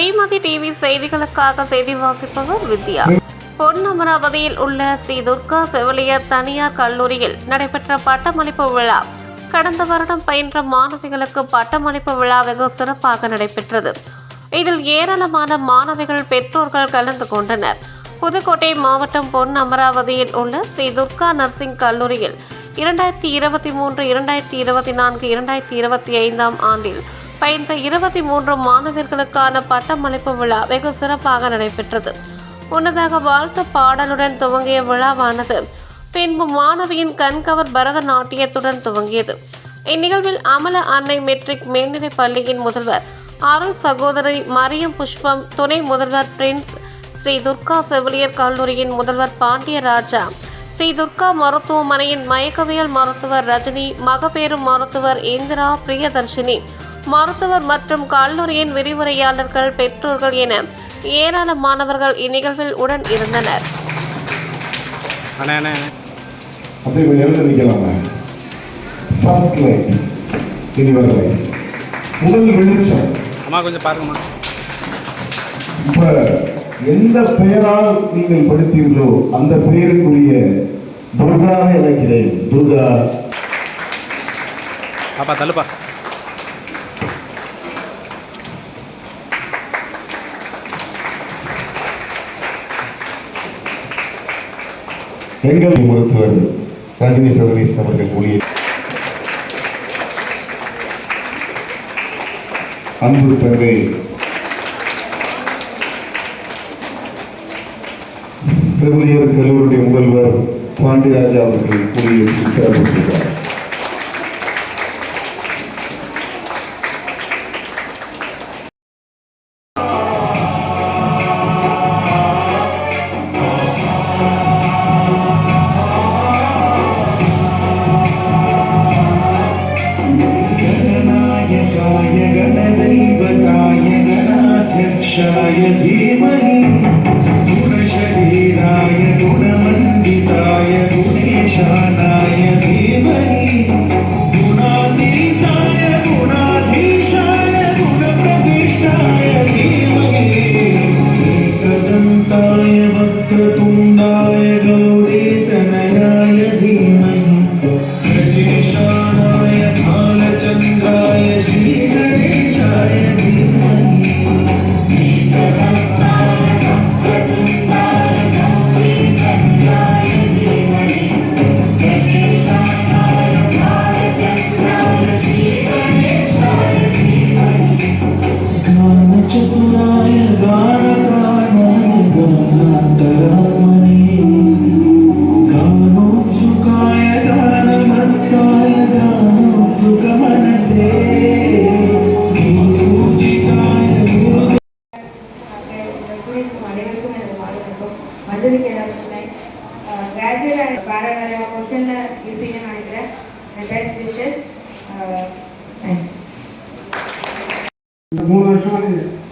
Srimathi TV செய்திகளுக்காக செய்தி வாசிப்பவர் வித்யா. பொன்னமராவதியில் உள்ள ஸ்ரீ துர்கா செவிலியர் தனியார் கல்லூரியில் நடைபெற்ற பட்டமளிப்பு விழா. கடந்த வருடம் பயின்ற மாணவிகளுக்கு பட்டமளிப்பு விழா வெகு சிறப்பாக நடைபெற்றது. இதில் ஏராளமான மாணவிகள் பெற்றோர்கள் கலந்து கொண்டனர். புதுக்கோட்டை மாவட்டம் பொன்னமராவதியில் உள்ள ஸ்ரீ துர்கா நர்சிங் கல்லூரியில் 2023, 2024, 2025 ஆண்டில் பயின்ற 23 மாணவர்களுக்கான பட்டமளிப்பு விழா வெகு சிறப்பாக நடைபெற்றது. முன்னதாக வாழ்த்து பாடலுடன் துவங்கிய விழாவானது பின்பு மாணவியின் கண்கவர் பரதநாட்டியத்துடன் துவங்கியது. இந்நிகழ்வில் அமல அன்னை மெட்ரிக் மேல்நிலைப் பள்ளியின் முதல்வர் அருள் சகோதரி மரியம் புஷ்பம், துணை முதல்வர் பிரின்ஸ், ஸ்ரீ துர்கா செவிலியர் கல்லூரியின் முதல்வர் பாண்டியராஜா, ஸ்ரீ துர்கா மருத்துவமனையின் மயக்கவியல் மருத்துவர் ரஜினி, மகப்பேறு மருத்துவர் இந்திரா பிரியதர்ஷினி, மருத்துவர் மற்றும் கல்லூரியின் விரிவுரையாளர்கள், பெற்றோர்கள் என ஏராளமானவர்கள் இந்நிகழ்வில் உடன் இருந்தனர். எந்த பெயரால் நீங்கள் படித்தீர்களோ அந்த பெயருக்குரிய துர்காவை அழைக்கிறேன். துர்கா பாப்பா தள்ளுப்பா. எங்கள் மருத்துவர் ரஜினி சதீஷ் அவர்கள் ஊழியர் அன்பு தந்தை செவிலியர் கல்லூரியுடைய முதல்வர் பாண்டியராஜா அவர்கள் ஊழியர் சிறப்பு செய்தார். धीमहि गुणशरीराय गुणमण्डिताय गुणेशानाय धीमहि गुणातीताय गुणाधीशाय गुणप्रविष्टाय धीमहि एकदन्ताय वक्रतुण्डाय गौरीतनयाय धीमहि गणेशानाय भालचन्द्राय श्रीगणेशाय धीमहि चतुराय गानप्राणाय गानान्तरात्मने गानोत्सुकाय गानमत्ताय गानोत्सुकमनसे गुरुपूजिताय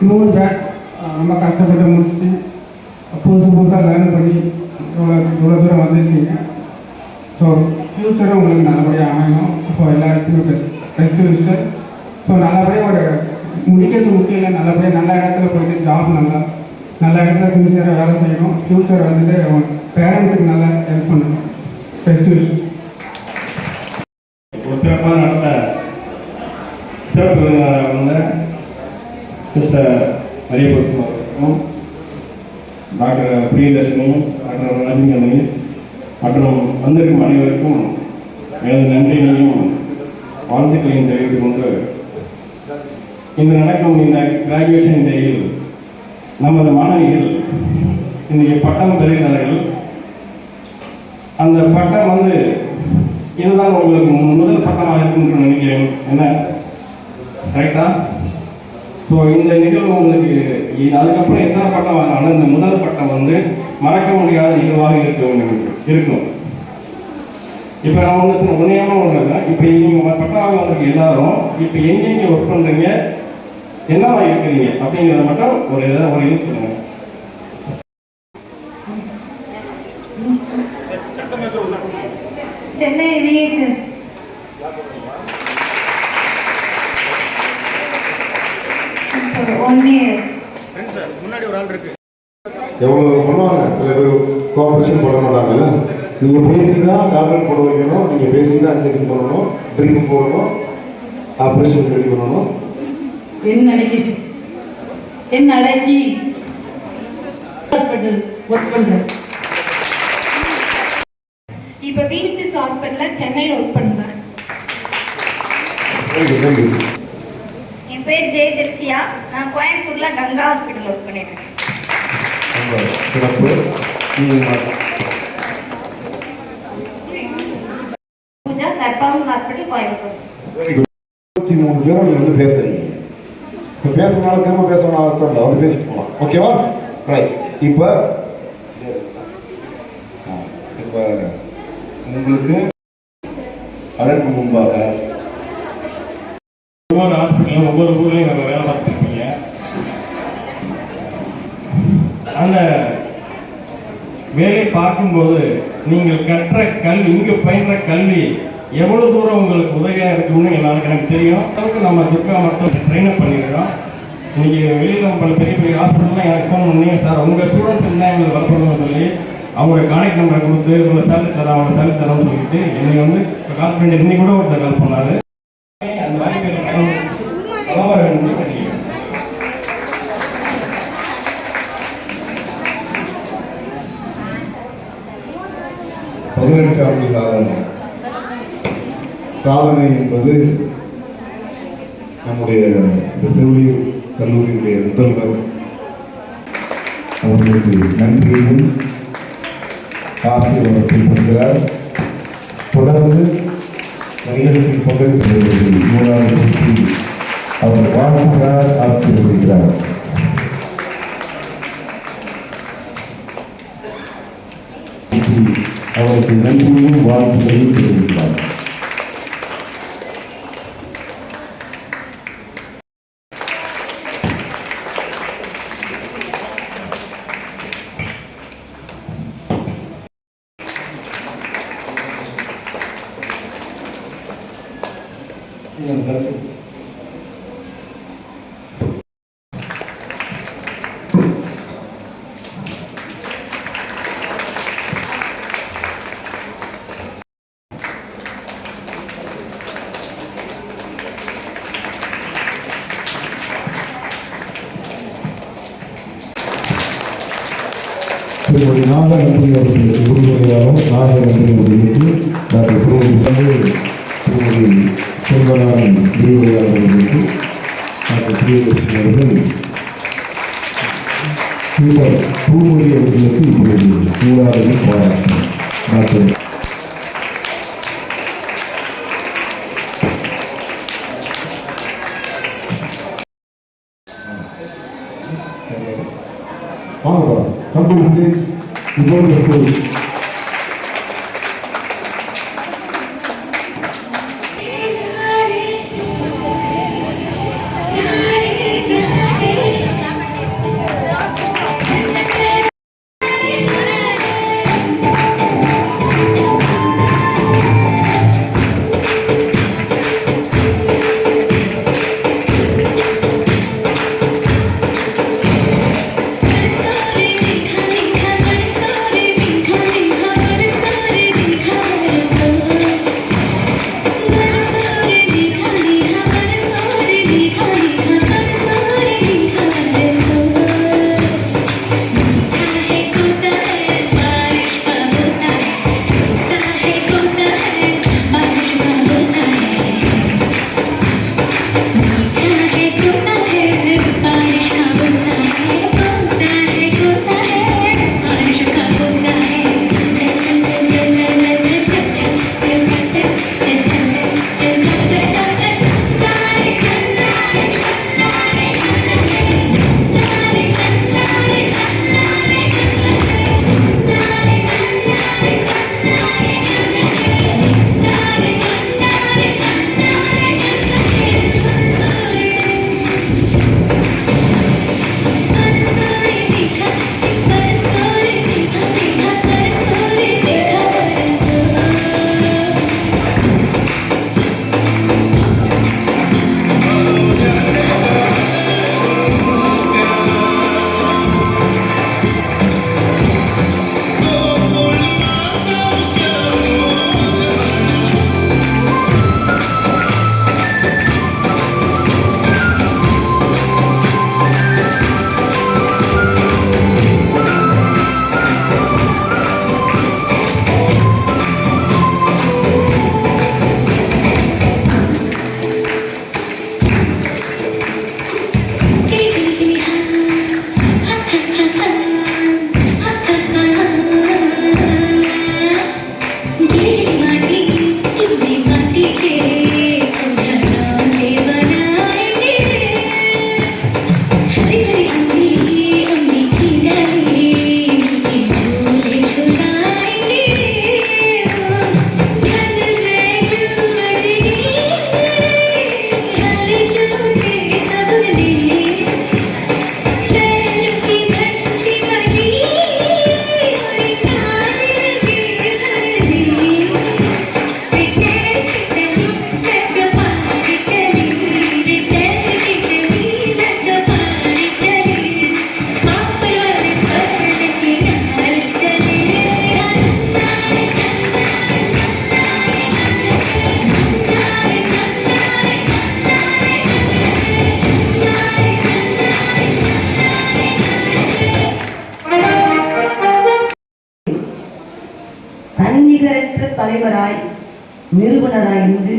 இன்னொரு பேக் ரொம்ப கஷ்டப்பட்டு முடிச்சு புதுசாக லேர்ன் பண்ணி இவ்வளோ தூரம் வந்துருக்கீங்க. ஸோ ஃப்யூச்சரும் உங்களுக்கு நல்லபடியாக அமையணும். ஸோ எல்லாருக்குமே பெஸ்ட் விஷயம். ஸோ நல்லபடியாக ஒரு முடிக்கிறது முக்கியம் இல்லை, நல்லபடியாக நல்ல இடத்துல போயிட்டு ஜாப் நல்ல இடத்துல சின்சியராக வேலை செய்யணும். ஃப்யூச்சர் வந்துட்டு பேரண்ட்ஸுக்கு நல்லா ஹெல்ப் பண்ணணும். பெஸ்ட் விஷயம். ஒரு சிறப்பாக நடத்த சிறப்பு விருந்தினராக sister Mariapushpam, doctor Priyadarshini, doctor Rajini Ganesh மற்றும் வந்திருக்கும் அனைவருக்கும் எனது நன்றியையும் வாழ்த்துக்களையும் தெரிவித்துக் கொண்டு இன்று நடக்கும் இந்த கிராஜுவேஷன் டேயில் நமது மாணவிகள் இன்றைக்கு பட்டம் பெறுகிறார்கள். அந்த பட்டம் இதுதான் உங்களுக்கு முதல் பட்டமாக இருக்குன்னு நினைக்கிறேன். என்ன கரெக்டா? ஸோ இந்த நிகழ்வு உங்களுக்கு அதுக்கப்புறம் எத்தனை பட்டம் வாங்கினாலும் இந்த முதல் பட்டம் மறக்க முடியாத நிகழ்வாக இருக்கும். இப்போ நான் உண்மையான ஒன்று, இப்போ நீங்கள் பட்டம் வாங்கினதுக்கு எல்லாரும் இப்போ எங்கெங்கே ஒர்க் பண்ணுறீங்க, என்னவா இருக்கிறீங்க அப்படிங்கிறத மட்டும் ஒரு இது சொல்லுங்க. Chennai VHS for 1 year. எவ்வளோ பண்ணுவாங்க, சில பேர் கோஆப்ரேஷன் பண்ண மாட்டாங்கல்ல. நீங்கள் பேசி தான் டாக்டர் போட வைக்கணும், நீங்கள் பேசி தான் இன்ஜெக்ஷன் பண்ணணும், ட்ரிப் போடணும், ஆப்ரேஷன் ரெடி பண்ணணும். என் அடக்கி ஹாஸ்பிட்டல் ஒர்க் பண்ணுறேன். இப்போ விஹெச்எஸ் ஹாஸ்பிட்டலில் சென்னையில் ஒர்க் பண்ணுறேன். என் பேர் ஜெயதர்சியா. நான் கோயம்புத்தூரில் கங்கா ஹாஸ்பிட்டல் ஒர்க் பண்ணியிருக்கேன். சிறப்பு. பூஜா கர்ப்பாவன் ஹாஸ்பிட்டல் கோயம்புத்தூர். 23 பேரும் நீங்கள் வந்து பேசுறீங்க. இப்போ பேசுறதுனால திரும்ப பேசணும் அர்த்தம் இல்லை, வந்து பேசிட்டு போகலாம். ஓகேவா? ரைட். இப்போ உங்களுக்கு அதற்கு முன்பாக ஒவ்வொரு ஹாஸ்பிட்டலும் ஒவ்வொரு ஊர்லேயும் நம்ம வேலை பார்த்துருப்பீங்க. அந்த வேலை பார்க்கும்போது நீங்கள் கற்ற கல்வி, இங்கு பயின்ற கல்வி எவ்வளோ தூரம் உங்களுக்கு உதவியாக இருக்குன்னு எல்லாருக்கும் எனக்கு தெரியும். அளவுக்கு நம்ம துர்கா மட்டும் ட்ரெயினப் பண்ணியிருக்கோம். இன்றைக்கி வெளியில் பல பெரிய பெரிய ஹாஸ்பிட்டல்லாம் எனக்கு ஃபோன் பண்ணி, சார் உங்கள் ஸ்டூடெண்ட்ஸ் இருந்தால் எங்களுக்கு வரப்படணும்னு சொல்லி அவங்களோட கான்டாக்ட் நம்பரை கொடுத்து உங்களை சேலரி தரோம், அவங்களை சேலரி தரோம்னு சொல்லிட்டு என்னை வந்து கால் பண்ணி இன்னைக்கு கூட ஒருத்தர் கால் பண்ணாரு. அந்த வாய்ப்பு வர வேண்டும். 18 ஆண்டு கால சாதனை என்பது நம்முடைய இந்த செவிலியர் கல்லூரியுடைய முதல்வர் அவர்களுக்கு நன்றியையும் ஆசீர்வாதத்தையும் கொடுக்கிறார். தொடர்ந்து நிகழ்ச்சியில் பங்கேற்பவர்கள் 3வது அவர் வாழ்த்துகிறார், ஆசீர்வதிக்கிறார். அவருக்கு நன்றியும் வாழ்த்துக்களையும் தெரிவிக்கிறார். திருமதி நாகநம்பி அவர்களுக்கு உறுதுணையாக நாகநம்பி அவர்களுக்கு டாக்டர் திருமதி செல்வராமன் விரிவுரையாளர் அவர்களுக்கு டாக்டர் பிரியதர்ஷினி அவர்கள் பூமொழி அவர்களுக்கு இப்பொழுது சூடாக பாராட்டு. டாக்டர் வாங்க company stage before the stage. Sorry, தலைவராய் நிறுவனராய் இருந்து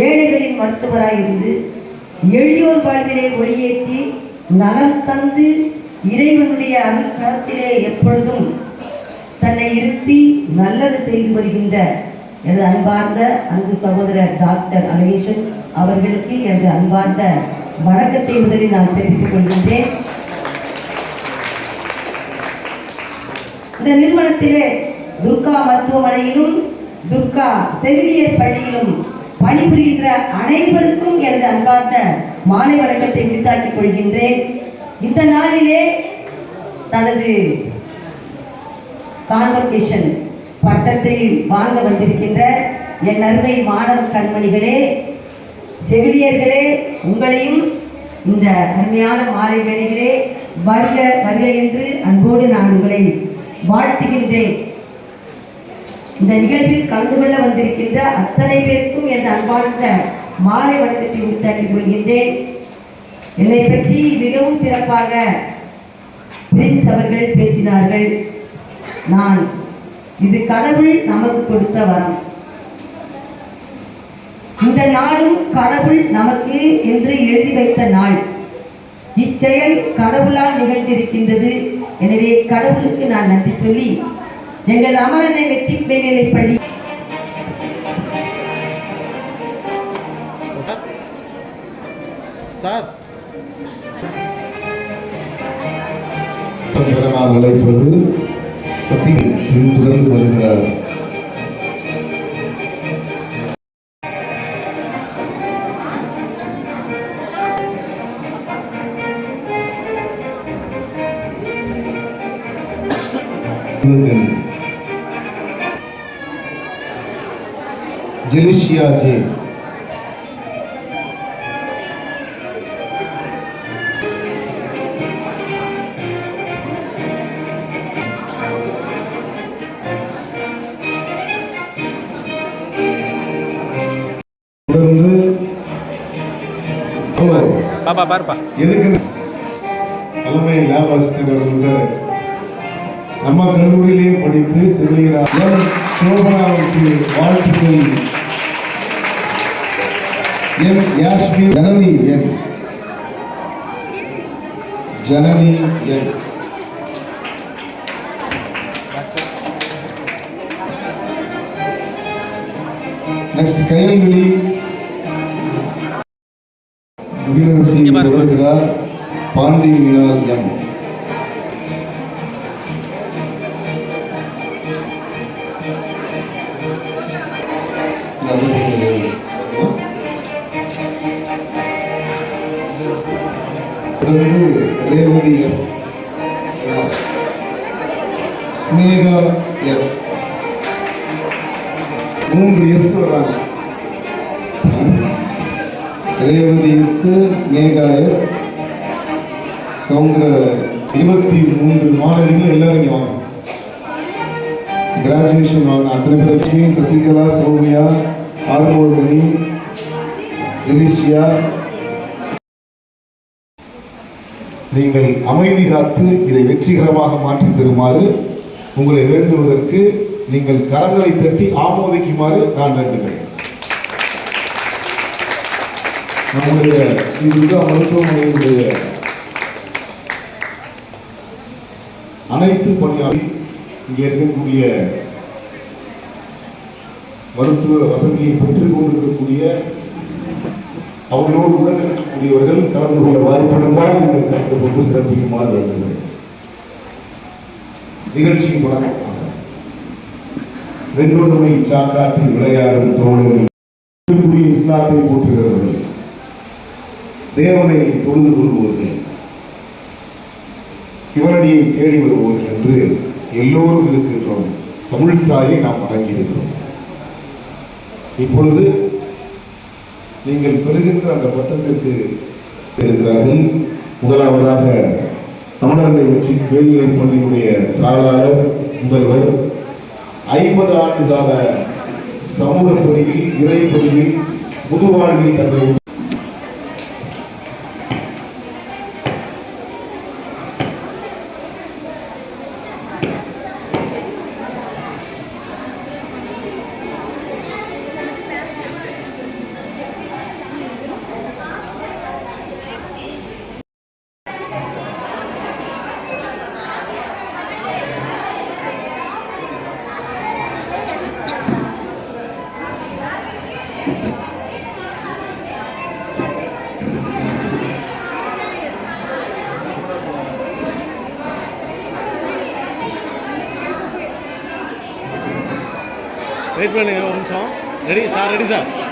ஏழைகளின் மருத்துவராய் இருந்து எளியோர் வாழ்விலே ஒளியேற்றி நலம் தந்து இறைவனுடைய அருட்கரத்திலே எப்பொழுதும் தன்னை இருத்தி நல்லது செய்து வருகின்ற எனது அன்பார்ந்த அன்பு சகோதரர் டாக்டர் அழகேசன் அவர்களுக்கு எனது அன்பார்ந்த வணக்கத்தை முதலில் நான் தெரிவித்துக் கொள்கின்றேன். இந்த நிறுவனத்திலே துர்கா மருத்துவமனையிலும் துர்கா செவிலியர் பள்ளியிலும் பணிபுரிகின்ற அனைவருக்கும் எனது அன்பார்ந்த மாலை வணக்கத்தை விரித்தாக்கிக் கொள்கின்றேன். இந்த நாளிலே தனது கான்வொகேஷன் பட்டத்தை வாங்க வந்திருக்கின்ற என் அருமை மாணவ கண்மணிகளே, செவிலியர்களே, உங்களையும் இந்த அருமையான மாலை வேளையிலே வருக வருக என்று அன்போடு நான் உங்களை வாழ்த்துகின்றேன். இந்த நிகழ்வில் கலந்து கொள்ள வந்திருக்கின்ற அத்தனை பேருக்கும் எனது அன்பார்ந்த மாலை வணக்கத்தை உரித்தாக்கிக் கொள்கின்றேன். என்னை பற்றி மிகவும் சிறப்பாக பிரின்ஸ் அவர்கள் பேசினார்கள். நான் இது கடவுள் நமக்கு கொடுத்த வரம். இந்த நாளும் கடவுள் நமக்கு என்று எழுதி வைத்த நாள். இச்செயல் கடவுளால் நிகழ்ந்திருக்கின்றது. எனவே கடவுளுக்கு நான் நன்றி சொல்லி எங்கள் அமரனை வெற்றி மேல்நிலைப் பள்ளி அழைப்பது சசி பின்தொடர்ந்து வருகிறார். ஜெலிஷியா ஜே பாப்பா பாருப்பா எதுக்கு தலைமை லேப் அசிஸ்டன்ட் சொல்றாரு, நம்ம கல்லூரியிலேயே படித்து செவிலியராக சோபனாவுக்கு வாழ்த்துக்கள். என் யாஸ்மி ஜனனி என் ஜனனி என் நெக்ஸ்ட் கையல்வெளி வருகிறார். பாண்டி மீனார் M Revathi S Sneha S 3 S வர்றாங்க. ரேவதி எஸ், ஸ்னேகா எஸ், சௌந்தர 23 மாணவர்கள் எல்லாரும் இங்கே வாங்க. கிராஜுவேஷன் வாங்க. அத்தனை பேர் லட்சுமி, சசிகலா, சௌமியா, ஆர்மோல்மணி, ஜெலிஷியா. நீங்கள் அமைதி காத்து இதை வெற்றிகரமாக மாற்றி தருமாறு உங்களை வேண்டுவதற்கு நீங்கள் கரங்களை தட்டி ஆமோதிக்குமாறு நான் வேண்டுகிறேன். நம்முடைய துர்கா மருத்துவமனையினுடைய அனைத்து பணியாளர்கள் இங்கே இருக்கக்கூடிய மருத்துவ வசதியை பெற்றுக் கொண்டிருக்கக்கூடிய அவர்களோடு உடன் இருக்கக்கூடியவர்கள் கலந்து கொள்ள வாய்ப்பிருந்தால் நீங்கள் கலந்து கொண்டு சிறப்பிக்குமாறு வேண்டுகிறேன். நிகழ்ச்சியின் தொடக்கமாக வெண்ணுரிமை சாக்காற்றில் விளையாடும் தோழர்கள், இஸ்லாத்தை போற்றுகிறவர்கள், தேவனை தொழுது கொள்வோர்கள், சிவனடியை தேடி வருவோர்கள் என்று எல்லோரும் இருக்கின்றோம். தமிழ் தாயை நாம் வணங்கியிருக்கிறோம். இப்பொழுது நீங்கள் பெறுகின்ற அந்த பட்டத்திற்கு இருக்கிறார்கள். முதலாவதாக தமிழர்களை வெற்றி மேல்நிலைப் பள்ளியினுடைய தாளாளர் முதல்வர் 50 ஆண்டு கால சமூக பணியில், இறை பணியில், புது வாழ்வில் தன்னை வெயிட் பண்ணுங்க ஒரு நிமிஷம். Ready sir, ready sir.